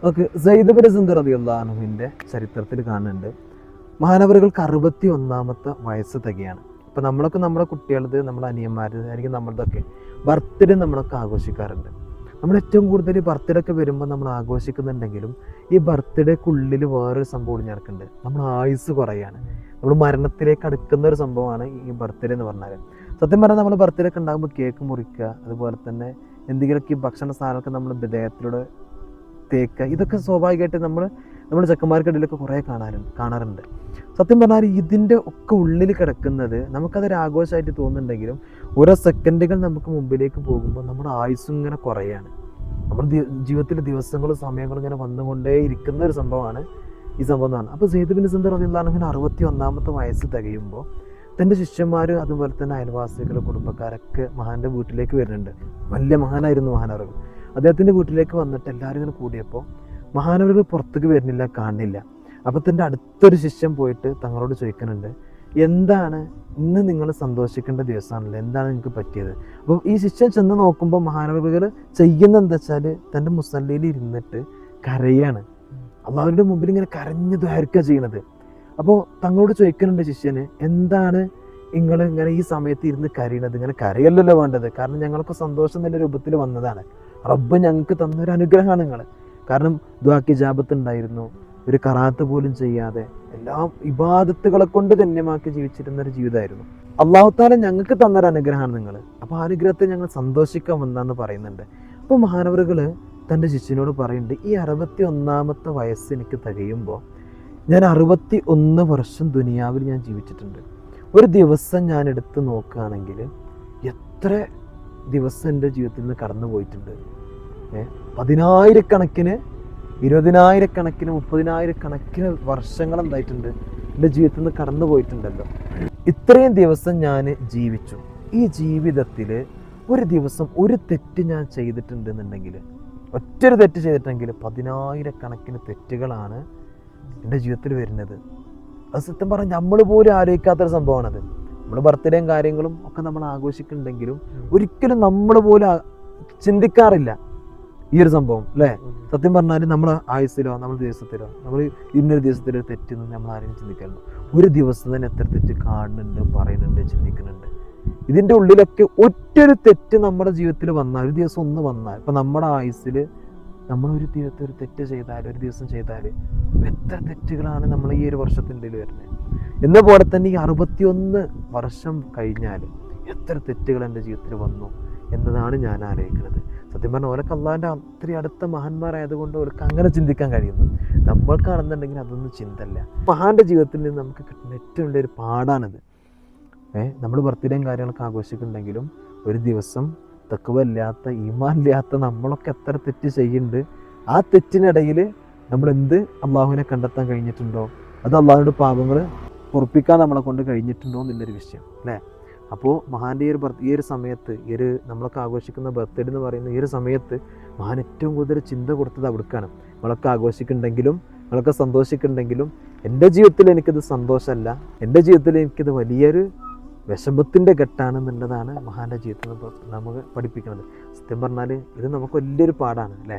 Okay, Sayyid bin Sindh റളിയല്ലാഹു അൻഹുവിൻ്റെ ചരിത്രത്തിൽ കാണുന്നുണ്ട്, മഹാനവറുകൾക്ക് 61ാമത്തെ വയസ്സ് തികയാണ്. ഇപ്പം നമ്മളൊക്കെ നമ്മുടെ കുട്ടികളത്, നമ്മുടെ അനിയന്മാരത് അല്ലെങ്കിൽ നമ്മളതൊക്കെ ബർത്ത്ഡേ നമ്മളൊക്കെ ആഘോഷിക്കാറുണ്ട്. നമ്മൾ ഏറ്റവും കൂടുതൽ ബർത്ത്ഡേ ഒക്കെ വരുമ്പോൾ നമ്മൾ ആഘോഷിക്കുന്നുണ്ടെങ്കിലും ഈ ബർത്ത്ഡേക്കുള്ളിൽ വേറൊരു സംഭവം ഒളിഞ്ഞ് കിടക്കുന്നുണ്ട്. നമ്മൾ ആയുസ് കുറയാണ്, നമ്മൾ മരണത്തിലേക്ക് അടുക്കുന്ന ഒരു സംഭവമാണ് ഈ ബർത്ത്ഡേ എന്ന് പറഞ്ഞാൽ. സത്യം പറഞ്ഞാൽ നമ്മൾ ബർത്ത്ഡേ ഒക്കെ ഉണ്ടാകുമ്പോൾ കേക്ക് മുറിക്കുക, അതുപോലെ തന്നെ എന്തെങ്കിലുമൊക്കെ ഈ ഭക്ഷണ സാധനമൊക്കെ നമ്മൾ വിദേഹത്തിലൂടെ തേക്കുക, ഇതൊക്കെ സ്വാഭാവികമായിട്ട് നമ്മൾ ചെക്കന്മാർക്കിടയിലൊക്കെ കുറേ കാണാറുണ്ട്. സത്യം പറഞ്ഞാൽ ഇതിൻ്റെ ഒക്കെ ഉള്ളിൽ കിടക്കുന്നത് നമുക്കതൊരു ആഘോഷമായിട്ട് തോന്നുന്നുണ്ടെങ്കിലും ഓരോ സെക്കൻഡുകൾ നമുക്ക് മുമ്പിലേക്ക് പോകുമ്പോൾ നമ്മുടെ ആയുസ്സും ഇങ്ങനെ കുറയാണ്. നമ്മുടെ ജീവിതത്തിലെ ദിവസങ്ങളും സമയങ്ങളും ഇങ്ങനെ വന്നുകൊണ്ടേ ഇരിക്കുന്ന ഒരു സംഭവമാണ് ഈ സംഭവം എന്നാണ്. അപ്പോൾ സയ്യിദ് ബിൻ സിന്ദ് റളിയല്ലാഹു അൻഹു 61ാമത്തെ വയസ്സ് തികയുമ്പോൾ തൻ്റെ ശിഷ്യന്മാർ അതുപോലെ തന്നെ അയൽവാസികൾ, കുടുംബക്കാരൊക്കെ മഹാൻ്റെ വീട്ടിലേക്ക് വരുന്നുണ്ട്. വലിയ മഹാനായിരുന്നു മഹാനവറുകൾ. അദ്ദേഹത്തിൻ്റെ വീട്ടിലേക്ക് വന്നിട്ട് എല്ലാവരും ഇങ്ങനെ കൂടിയപ്പോൾ മഹാനവറുകൾ പുറത്തേക്ക് വരുന്നില്ല, കാണുന്നില്ല. അപ്പോൾ തൻ്റെ അടുത്തൊരു ശിഷ്യൻ പോയിട്ട് തങ്ങളോട് ചോദിക്കുന്നുണ്ട്, എന്താണ് ഇന്ന് നിങ്ങൾ സന്തോഷിക്കേണ്ട ദിവസമാണല്ലോ, എന്താണ് നിങ്ങൾക്ക് പറ്റിയത്? അപ്പോൾ ഈ ശിഷ്യൻ ചെന്ന് നോക്കുമ്പോൾ മഹാനവറുകൾ ചെയ്യുന്ന എന്താ വെച്ചാൽ തൻ്റെ മുസല്ലയിൽ ഇരുന്നിട്ട് കരയാണ്. അള്ളാഹുവിൻ്റെ മുമ്പിൽ ഇങ്ങനെ കരഞ്ഞ് ദ്വാരിക്കുക ചെയ്യണത്. അപ്പോൾ തങ്ങളോട് ചോദിക്കുന്നുണ്ട് ശിഷ്യന്, എന്താണ് നിങ്ങൾ ഇങ്ങനെ ഈ സമയത്ത് ഇരുന്ന് കരയണത്? ഇങ്ങനെ കരയല്ലല്ലോ വേണ്ടത്, കാരണം ഞങ്ങൾക്ക് സന്തോഷം എന്ന രൂപത്തിൽ വന്നതാണ്. റബ്ബ് ഞങ്ങൾക്ക് തന്നൊരു അനുഗ്രഹമാണ് നിങ്ങൾ. കാരണം ദുആക്ക് ഇജാബത്ത് ഉണ്ടായിരുന്നു, ഒരു കറാത്ത് പോലും ചെയ്യാതെ എല്ലാ ഇബാദത്തുകളെ കൊണ്ട് ധന്യമാക്കി ജീവിച്ചിരുന്ന ഒരു ജീവിതമായിരുന്നു. അല്ലാഹു തആല ഞങ്ങൾക്ക് തന്നൊരു അനുഗ്രഹമാണ് നിങ്ങൾ. അപ്പോൾ ആ അനുഗ്രഹത്തെ ഞങ്ങൾ സന്തോഷിക്കാൻ വന്നാന്ന് പറയുന്നുണ്ട്. അപ്പോൾ മഹാനവറുകൾ തൻ്റെ ശിഷ്യനോട് പറയുന്നുണ്ട്, ഈ 61ാമത്തെ വയസ്സ് എനിക്ക് തികയുമ്പോൾ ഞാൻ 61 വർഷം ദുനിയാവിൽ ഞാൻ ജീവിച്ചിട്ടുണ്ട്. ഒരു ദിവസം ഞാൻ എടുത്ത് നോക്കുകയാണെങ്കിൽ എത്ര ദിവസം എൻ്റെ ജീവിതത്തിൽ നിന്ന് കടന്നു പോയിട്ടുണ്ട്. 10,000-കണക്കിന്, 20,000-കണക്കിന്, 30,000-കണക്കിന് വർഷങ്ങൾ എന്തായിട്ടുണ്ട് എൻ്റെ ജീവിതത്തിൽ നിന്ന് കടന്നു പോയിട്ടുണ്ടല്ലോ. ഇത്രയും ദിവസം ഞാൻ ജീവിച്ചു. ഈ ജീവിതത്തിൽ ഒരു ദിവസം ഒരു തെറ്റ് ഞാൻ ചെയ്തിട്ടുണ്ടെന്നുണ്ടെങ്കിൽ, ഒറ്റൊരു തെറ്റ് ചെയ്തിട്ടുണ്ടെങ്കിൽ 10,000-കണക്കിന് തെറ്റുകളാണ് എൻ്റെ ജീവിതത്തിൽ വരുന്നത്. അത് സത്യം പറഞ്ഞാൽ നമ്മൾ പോലും ആലോചിക്കാത്തൊരു സംഭവമാണത്. നമ്മൾ ബർത്ത്ഡേയും കാര്യങ്ങളും ഒക്കെ നമ്മൾ ആഘോഷിക്കുന്നുണ്ടെങ്കിലും ഒരിക്കലും നമ്മൾ പോലും ചിന്തിക്കാറില്ല ഈ ഒരു സംഭവം, അല്ലേ? സത്യം പറഞ്ഞാൽ നമ്മൾ ആയുസ്സിലോ നമ്മൾ ദിവസത്തിലോ നമ്മൾ ഇന്നൊരു ദിവസത്തിലോ തെറ്റെന്ന് നമ്മൾ ആരെയും ചിന്തിക്കാറില്ല. ഒരു ദിവസം തന്നെ എത്ര തെറ്റ് കാണുന്നുണ്ട്, പറയുന്നുണ്ട്, ചിന്തിക്കുന്നുണ്ട്. ഇതിൻ്റെ ഉള്ളിലൊക്കെ ഒറ്റൊരു തെറ്റ് നമ്മുടെ ജീവിതത്തിൽ വന്നാൽ, ഒരു ദിവസം ഒന്ന് വന്നാൽ, ഇപ്പം നമ്മുടെ ആയുസ്സിൽ നമ്മളൊരു ദിവസത്തെ ഒരു തെറ്റ് ചെയ്താൽ, ഒരു ദിവസം ചെയ്താൽ എത്ര തെറ്റുകളാണ് നമ്മൾ ഈ ഒരു വർഷത്തിൻ്റെ ഇടയിൽ വരുന്നത്. എന്ന പോലെ തന്നെ ഈ 61 വർഷം കഴിഞ്ഞാൽ എത്ര തെറ്റുകൾ എൻ്റെ ജീവിതത്തിൽ വന്നു എന്നതാണ് ഞാൻ ആലോചിക്കുന്നത്. സത്യം പറഞ്ഞാൽ ഓരൊക്കെ അള്ളാഹിൻ്റെ അത്രയും അടുത്ത മഹാന്മാരായതുകൊണ്ട് ഓർക്ക് അങ്ങനെ ചിന്തിക്കാൻ കഴിയുന്നു. നമ്മൾക്കാണെന്നുണ്ടെങ്കിൽ അതൊന്നും ചിന്തല്ല. മഹാൻ്റെ ജീവിതത്തിൽ നിന്ന് നമുക്ക് കിട്ടുന്ന ഏറ്റവും വലിയൊരു പാടാണിത്. നമ്മൾ ബർത്ത്ഡേയും കാര്യങ്ങളൊക്കെ ആഘോഷിക്കുന്നുണ്ടെങ്കിലും ഒരു ദിവസം തഖ്വയില്ലാത്ത, ഈമാനില്ലാത്ത നമ്മളൊക്കെ എത്ര തെറ്റ് ചെയ്യുന്നുണ്ട്. ആ തെറ്റിനിടയിൽ നമ്മൾ എന്ത് അള്ളാഹുവിനെ കണ്ടെത്താൻ കഴിഞ്ഞിട്ടുണ്ടോ, അത് അള്ളാഹുവിൻ്റെ പാപങ്ങൾ പൊറുപ്പിക്കാൻ നമ്മളെ കൊണ്ട് കഴിഞ്ഞിട്ടുണ്ടോ എന്നുള്ളൊരു വിഷയം, അല്ലേ? അപ്പോൾ മഹാൻ്റെ ഈ ഒരു സമയത്ത്, നമ്മളൊക്കെ ആഘോഷിക്കുന്ന ബർത്ത്ഡേ എന്ന് പറയുന്ന ഈ ഒരു സമയത്ത് മഹാൻ ഏറ്റവും കൂടുതൽ ചിന്ത കൊടുത്തത് അവിടേക്കാണ്. നമ്മളൊക്കെ ആഘോഷിക്കുന്നുണ്ടെങ്കിലും, നമ്മളൊക്കെ സന്തോഷിക്കുന്നുണ്ടെങ്കിലും എൻ്റെ ജീവിതത്തിൽ എനിക്കത് സന്തോഷമല്ല, എൻ്റെ ജീവിതത്തിൽ എനിക്കത് വലിയൊരു വിഷമത്തിൻ്റെ ഘട്ടമാണെന്നുള്ളതാണ് മഹാൻ്റെ ജീവിതത്തിൽ നമുക്ക് പഠിപ്പിക്കുന്നത്. സത്യം പറഞ്ഞാൽ ഇത് നമുക്ക് വലിയൊരു പാടാണ്, അല്ലേ?